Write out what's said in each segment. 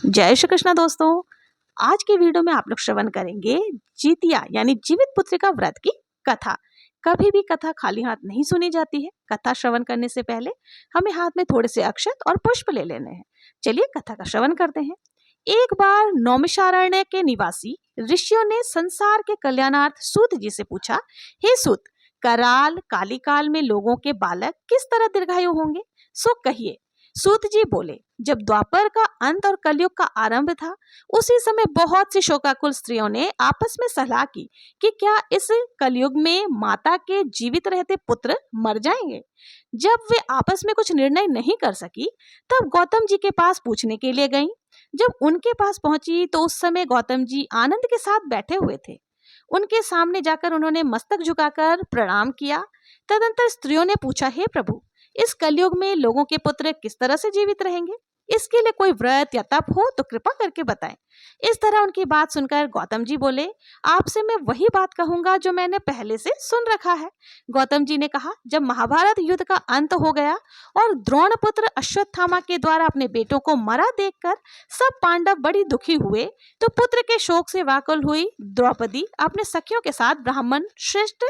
जय श्री कृष्ण दोस्तों। आज की वीडियो में आप लोग श्रवण करेंगे जीतिया यानी जीवित पुत्रिका व्रत की कथा। कभी भी कथा खाली हाथ नहीं सुनी जाती है। कथा श्रवण करने से पहले हमें हाथ में थोड़े से अक्षत और पुष्प ले लेने हैं। चलिए कथा का श्रवण करते हैं। एक बार नौमिषारण्य के निवासी ऋषियों ने संसार के कल्याणार्थ सूत जी से पूछा, हे सूत, कराल काली काल में लोगों के बालक किस तरह दीर्घायु होंगे, सो कहिए। सूत जी बोले, जब द्वापर का अंत और कलयुग का आरंभ था, उसी समय बहुत सी शोकाकुल स्त्रियों ने आपस में सलाह की कि क्या इस कलयुग में माता के जीवित रहते पुत्र मर जाएंगे। जब वे आपस में कुछ निर्णय नहीं कर सकी, तब गौतम जी के पास पूछने के लिए गईं। जब उनके पास पहुंची तो उस समय गौतम जी आनंद के साथ बैठे हुए थे। उनके सामने जाकर उन्होंने मस्तक झुकाकर प्रणाम किया। तदंतर स्त्रियों ने पूछा, हे प्रभु, इस कलयुग में लोगों के पुत्र किस तरह से जीवित रहेंगे? इसके लिए कोई व्रत या तप हो तो कृपा करके बताएं। इस तरह उनकी बात सुनकर गौतम जी बोले, आपसे मैं वही बात कहूंगा जो मैंने पहले से सुन रखा है। गौतम जी ने कहा, जब महाभारत युद्ध का अंत हो गया और द्रोण पुत्र अश्वत्थामा के द्वारा अपने बेटों को मरा देखकर सब पांडव बड़ी दुखी हुए, तो पुत्र के शोक से व्याकुल हुई द्रौपदी अपने सखियों के साथ ब्राह्मण श्रेष्ठ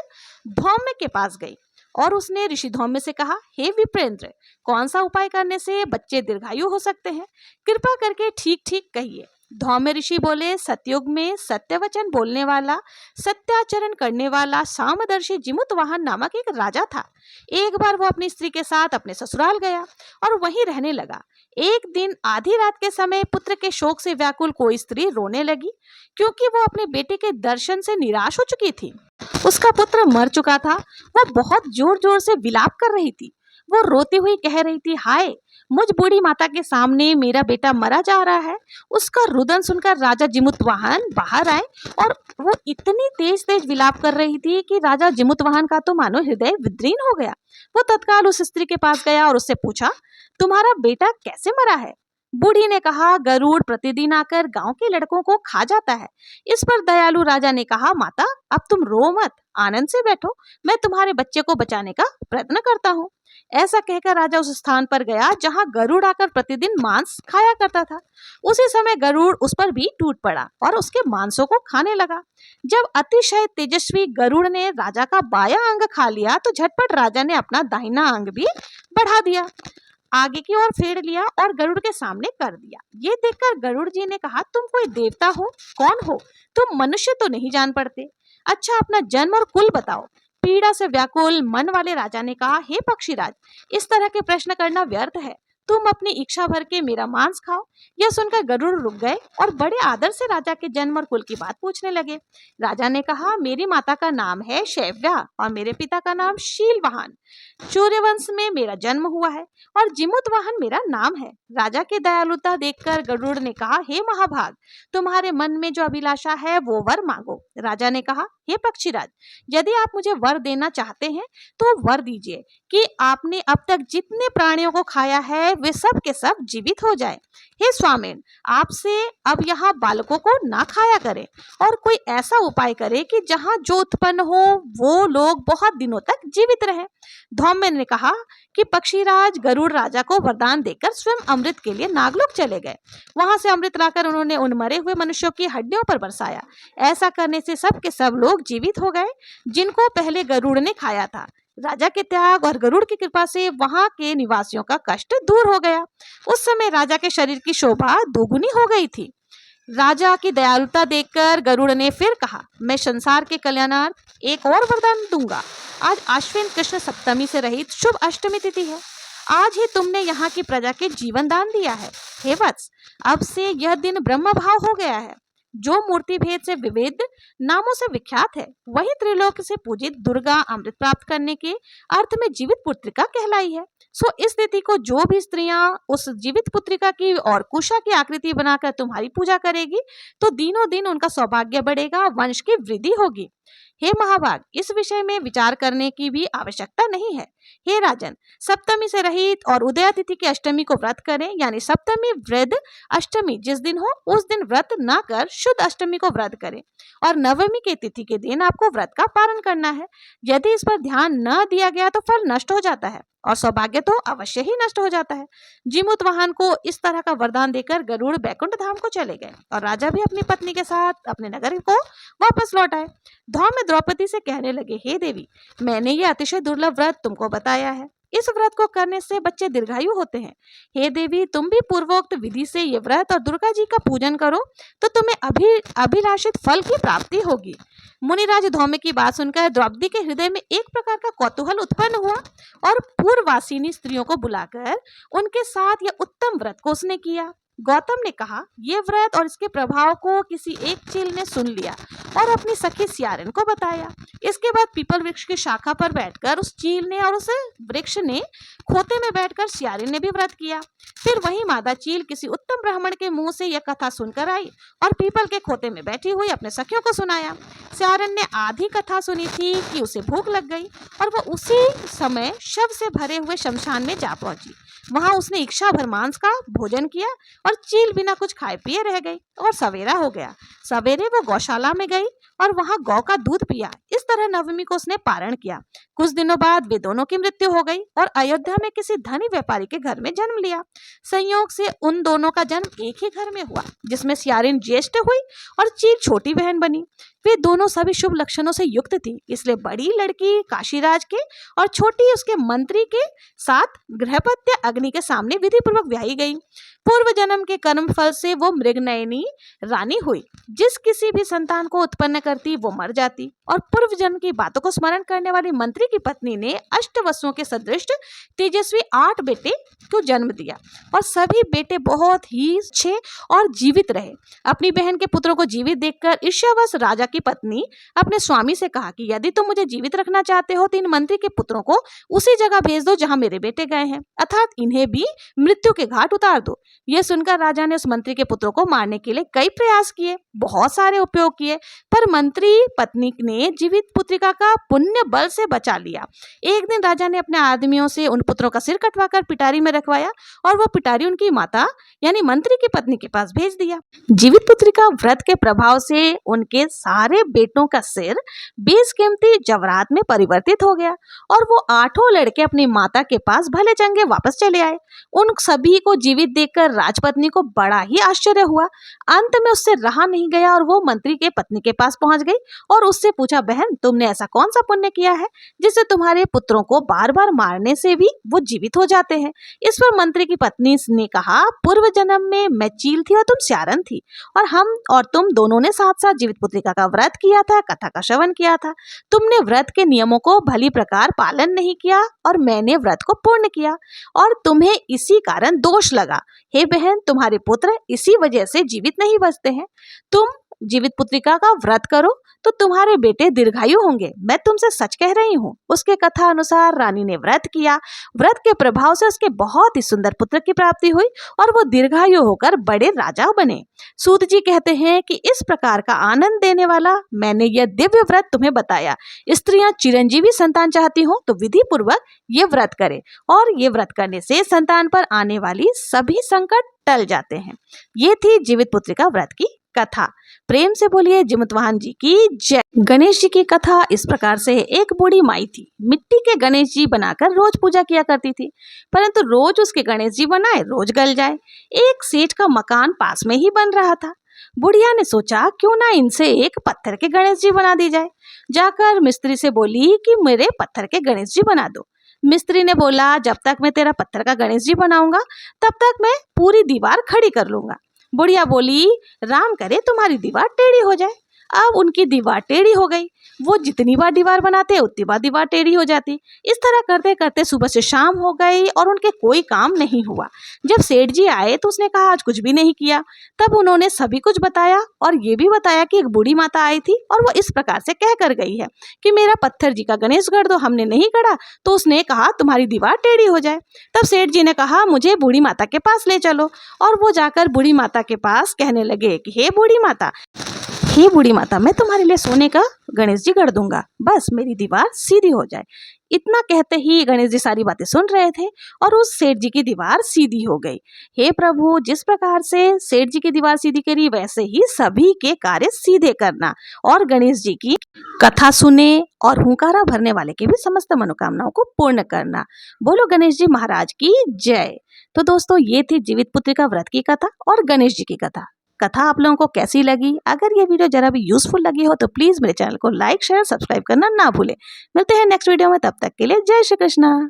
धौम्य के पास गई और उसने ऋषि धौम्य से कहा, हे विप्रेंद्र, कौन सा उपाय करने से बच्चे दीर्घायु हो सकते हैं? कृपा करके ठीक ठीक कहिए। धौम्य ऋषि बोले, सतयुग में सत्य वचन बोलने वाला, सत्याचरण करने वाला सामदर्शी जिमुतवाहन नामक एक राजा था। एक बार वो अपनी स्त्री के साथ अपने ससुराल गया और वहीं रहने लगा। एक दिन आधी रात के समय पुत्र के शोक से व्याकुल कोई स्त्री रोने लगी, क्योंकि वो अपने बेटे के दर्शन से निराश हो चुकी थी। उसका पुत्र मर चुका था। वह बहुत जोर जोर से विलाप कर रही थी। वो रोती हुई कह रही थी, हाय, मुझ बूढ़ी माता के सामने मेरा बेटा मरा जा रहा है। उसका रुदन सुनकर राजा जिमुतवाहन बाहर आए और वो इतनी तेज तेज विलाप कर रही थी कि राजा जिमुतवाहन का तो मानो हृदय विदीर्ण हो गया। वो तत्काल उस स्त्री के पास गया और उससे पूछा, तुम्हारा बेटा कैसे मरा है? बूढ़ी ने कहा, गरुड़ प्रतिदिन आकर गांव के लड़कों को खा जाता है। इस पर दयालु राजा ने कहा, माता, अब तुम रो मत, आनंद से बैठो, मैं तुम्हारे बच्चे को बचाने का प्रयत्न करता हूँ। ऐसा कहकर राजा उस स्थान पर गया जहाँ गरुड़ आकर प्रतिदिन मांस खाया करता था। उसी समय गरुड़ उस पर भी टूट पड़ा और उसके मांसों को खाने लगा। जब अतिशय तेजस्वी गरुड़ ने राजा का बायां अंग खा लिया तो झटपट राजा ने अपना दाहिना अंग भी बढ़ा दिया, आगे की ओर फेर लिया और गरुड़ के सामने कर दिया। ये देखकर गरुड़ जी ने कहा, तुम कोई देवता हो? कौन हो तुम? मनुष्य तो नहीं जान पड़ते। अच्छा, अपना जन्म और कुल बताओ। पीड़ा से व्याकुल मन वाले राजा ने कहा, हे पक्षीराज, इस तरह के प्रश्न करना व्यर्थ है। तुम अपनी इच्छा भर के मेरा मांस खाओ। यह सुनकर गरुड़ रुक गए और बड़े आदर से राजा के जन्म और कुल की बात पूछने लगे। राजा ने कहा, मेरी माता का नाम है शैव्या और मेरे पिता का नाम शीलवाहन। सूर्यवंश में मेरा जन्म हुआ है और जिमुतवाहन मेरा नाम है। राजा की दयालुता देखकर गरुड़ ने कहा, हे महाभाग, तुम्हारे मन में जो अभिलाषा है वो वर मांगो। राजा ने कहा, हे पक्षीराज, यदि आप मुझे वर देना चाहते हैं तो वर दीजिए कि आपने अब तक जितने प्राणियों को खाया है वे सब के सब जीवित हो जाए। हे स्वामिन, आपसे अब यहाँ बालकों को ना खाया करें और कोई ऐसा उपाय करे कि जहाँ जो उत्पन्न हो वो लोग बहुत दिनों तक जीवित रहे। धौम्य ने कहा कि पक्षीराज गरुड़ राजा को वरदान देकर स्वयं अमृत के लिए नागलोक चले गए। वहां से अमृत लाकर उन्होंने उन मरे हुए मनुष्यों की हड्डियों पर बरसाया। ऐसा करने से सब के सब लोग जीवित हो गए जिनको पहले गरुड़ ने खाया था। राजा के त्याग और गरुड़ की कृपा से वहां के निवासियों का कष्ट दूर हो गया। उस समय राजा के शरीर की शोभा दोगुनी हो गई थी। राजा की दयालुता देखकर गरुड़ ने फिर कहा, मैं संसार के कल्याणार्थ एक और वरदान दूंगा। आज आश्विन कृष्ण सप्तमी से रहित शुभ अष्टमी तिथि है। आज ही तुमने यहाँ की प्रजा के जीवन दान दिया है। हे वत्स, अब से यह दिन ब्रह्म भाव हो गया है। जो मूर्ति भेद से विविध नामों से विख्यात है, वही त्रिलोक से पूजित दुर्गा अमृत प्राप्त करने के अर्थ में जीवित पुत्रिका कहलाई है। सो इस तिथि को जो भी स्त्रियां उस जीवित पुत्रिका की और कुशा की आकृति बनाकर तुम्हारी पूजा करेगी तो दिनों दिन उनका सौभाग्य बढ़ेगा, वंश की वृद्धि होगी। हे महाभाग, इस विषय में विचार करने की भी आवश्यकता नहीं है। हे राजन, सप्तमी से रहित और उदया तिथि की अष्टमी को व्रत करें, यानी सप्तमी वृद्ध अष्टमी जिस दिन हो उस दिन व्रत ना कर शुद्ध अष्टमी को व्रत करें, और नवमी के तिथि के दिन आपको व्रत का पालन करना है। यदि इस पर ध्यान न दिया गया तो फल नष्ट हो जाता है और सौभाग्य तो अवश्य ही नष्ट हो जाता है। जिमुतवाहन को इस तरह का वरदान देकर गरुड़ बैकुंठ धाम को चले गए और राजा भी अपनी पत्नी के साथ अपने नगर को वापस लौट आए। धौम्य द्रौपदी से कहने लगे, हे देवी, मैंने ये अतिशय दुर्लभ व्रत तुमको बताया है। इस व्रत को करने से बच्चे दीर्घायु होते हैं। हे देवी, तुम भी पूर्वोक्त विधि से ये व्रत और दुर्गा जी का पूजन करो तो तुम्हें अभिलाषित फल की प्राप्ति होगी। मुनिराज धौम्य की बात सुनकर द्रौपदी के हृदय में एक प्रकार का कौतूहल उत्पन्न हुआ और पूर्ववासिनी स्त्रियों को बुलाकर उनके साथ यह उत्तम व्रत को उसने किया। गौतम ने कहा, ये व्रत और इसके प्रभाव को किसी एक चील ने सुन लिया और अपनी सखी सियारिन को बताया। इसके बाद पीपल वृक्ष की शाखा पर बैठकर उस चील ने और उस वृक्ष ने खोते में बैठकर सियारिन ने भी व्रत किया। फिर वही मादा चील किसी उत्तम ब्राह्मण के मुंह से यह कथा सुनकर आई और पीपल के खोते में बैठी हुई अपने सखियों को सुनाया। सियारिन ने आधी कथा सुनी थी कि उसे भूख लग गई और वह उसी समय शव से भरे हुए शमशान में जा पहुंची। वहां उसने इच्छा भर मांस का भोजन किया और चील बिना कुछ खाए पिए रह गई और सवेरा हो गया। सवेरे वो गौशाला में गई और वहां गौ का दूध पिया। इस तरह नवमी को उसने पारण किया। कुछ दिनों बाद वे दोनों की मृत्यु हो गई और अयोध्या में किसी धनी व्यापारी के घर में जन्म लिया। संयोग से उन दोनों का जन्म एक ही घर में हुआ, जिसमें सियारिन ज्येष्ठ हुई और चील छोटी बहन बनी। वे दोनों सभी शुभ लक्षणों से युक्त थी, इसलिए बड़ी लड़की काशीराज के और छोटी उसके मंत्री के साथ गृहपत्य अग्नि के सामने विधि पूर्वक ब्याही गई। पूर्व जन्म के कर्म फल से वो मृगनयनी रानी हुई। जिस किसी भी संतान को उत्पन्न करती वो मर जाती और पूर्व जन्म की बातों को स्मरण करने वाली मंत्री की पत्नी ने अष्टवसुओं के सदृश तेजस्वी 8 बेटे को जन्म दिया और सभी बेटे बहुत ही अच्छे और जीवित रहे। अपनी बहन के पुत्रों को जीवित देखकर ईर्ष्यावश राजा की पत्नी अपने स्वामी से कहा कि यदि तुम मुझे जीवित रखना चाहते हो तो इन मंत्री के पुत्रों को उसी जगह भेज दो जहां मेरे बेटे गए हैं, अर्थात इन्हें भी मृत्यु के घाट उतार दो। यह सुनकर राजा ने उस मंत्री के पुत्रों को मारने के लिए कई प्रयास किए, बहुत सारे उपयोग किए, पर मंत्री पत्नी ने जीवित पुत्रिका का पुण्य बल से बचा लिया। एक दिन राजा ने अपने आदमियों से उन पुत्रों का सिर कटवाकर पिटारी में रखवाया और वो पिटारी उनकी माता यानी मंत्री की पत्नी के पास भेज दिया। जीवित पुत्रिका व्रत के प्रभाव से उनके सारे बेटों का सिर बेशकीमती जवाहरात में परिवर्तित हो गया और वो 8 लड़के अपनी माता के पास भले चंगे वापस चले आए। उन सभी को जीवित देखकर राजपत्नी को बड़ा ही आश्चर्य हुआ। अंत में उससे रहा नहीं गया और वो मंत्री के पत्नी के पास पहुंच गई और उससे पूछा, बहन, तुमने ऐसा कौन सा पुण्य किया है जिससे तुम्हारे पुत्रों को बार बार मारने से भी वो जीवित हो जाते हैं? इस पर मंत्री की पत्नी ने कहा, पूर्व जन्म में मैं चील थी और तुम सियारन थी और हम और तुम दोनों ने साथ साथ जीवित पुत्रिका का व्रत किया था, कथा का श्रवण किया था। तुमने व्रत के नियमों को भली प्रकार पालन नहीं किया और मैंने व्रत को पूर्ण किया और तुम्हें इसी कारण दोष लगा। हे बहन, तुम्हारे पुत्र इसी वजह से जीवित नहीं बचते हैं। तुम जीवित पुत्रिका का व्रत करो तो तुम्हारे बेटे दीर्घायु होंगे, मैं तुमसे सच कह रही हूँ। उसके कथा अनुसार रानी ने व्रत किया। व्रत के प्रभाव से उसके बहुत ही सुंदर पुत्र की प्राप्ति हुई और वो दीर्घायु होकर बड़े राजा बने। सूत जी कहते हैं कि इस प्रकार का आनंद देने वाला मैंने यह दिव्य व्रत तुम्हें बताया। स्त्रियां चिरंजीवी संतान चाहती हो तो विधि पूर्वक ये व्रत करे और ये व्रत करने से संतान पर आने वाली सभी संकट टल जाते हैं। ये थी जीवित पुत्रिका व्रत की कथा। प्रेम से बोलिए जिमुतवाहन जी की जय। गणेश जी की कथा इस प्रकार से है। एक बूढ़ी माई थी, मिट्टी के गणेश जी बनाकर रोज पूजा किया करती थी, परंतु रोज उसके गणेश जी बनाए रोज गल जाए। एक सेठ का मकान पास में ही बन रहा था। बुढ़िया ने सोचा, क्यों ना इनसे एक पत्थर के गणेश जी बना दी जाए। जाकर मिस्त्री से बोली कि मेरे पत्थर के गणेश जी बना दो। मिस्त्री ने बोला, जब तक मैं तेरा पत्थर का गणेश जी बनाऊंगा तब तक मैं पूरी दीवार खड़ी कर लूंगा। बुढ़िया बोली, राम करे तुम्हारी दीवार टेढ़ी हो जाए। अब उनकी दीवार टेढ़ी हो गई। वो जितनी बार दीवार बनाते उतनी बार दीवार टेढ़ी हो जाती। इस तरह करते करते सुबह से शाम हो गई और उनके कोई काम नहीं हुआ। जब सेठ जी आए तो उसने कहा, आज कुछ भी नहीं किया। तब उन्होंने सभी कुछ बताया और ये भी बताया कि एक बूढ़ी माता आई थी और वो इस प्रकार से कह कर गई है कि मेरा पत्थर जी का गणेश गढ़ दो। हमने नहीं गढ़ा तो उसने कहा तुम्हारी दीवार टेढ़ी हो जाए। तब सेठ जी ने कहा, मुझे बूढ़ी माता के पास ले चलो। और वो जाकर बूढ़ी माता के पास कहने लगे कि हे बूढ़ी माता, हे बूढ़ी माता, मैं तुम्हारे लिए सोने का गणेश जी गढ़ दूंगा, बस मेरी दीवार सीधी हो जाए। इतना कहते ही गणेश जी सारी बातें सुन रहे थे और उस सेठ जी की दीवार सीधी हो गई। हे प्रभु, जिस प्रकार से सेठ जी की दीवार सीधी करी, वैसे ही सभी के कार्य सीधे करना और गणेश जी की कथा सुने और हुंकारा भरने वाले की भी समस्त मनोकामनाओं को पूर्ण करना। बोलो गणेश जी महाराज की जय। तो दोस्तों, ये थी जीवित पुत्रिका व्रत की कथा और गणेश जी की कथा। कथा आप लोगों को कैसी लगी? अगर ये वीडियो जरा भी यूजफुल लगी हो तो प्लीज मेरे चैनल को लाइक शेयर सब्सक्राइब करना ना भूलें। मिलते हैं नेक्स्ट वीडियो में, तब तक के लिए जय श्री कृष्णा।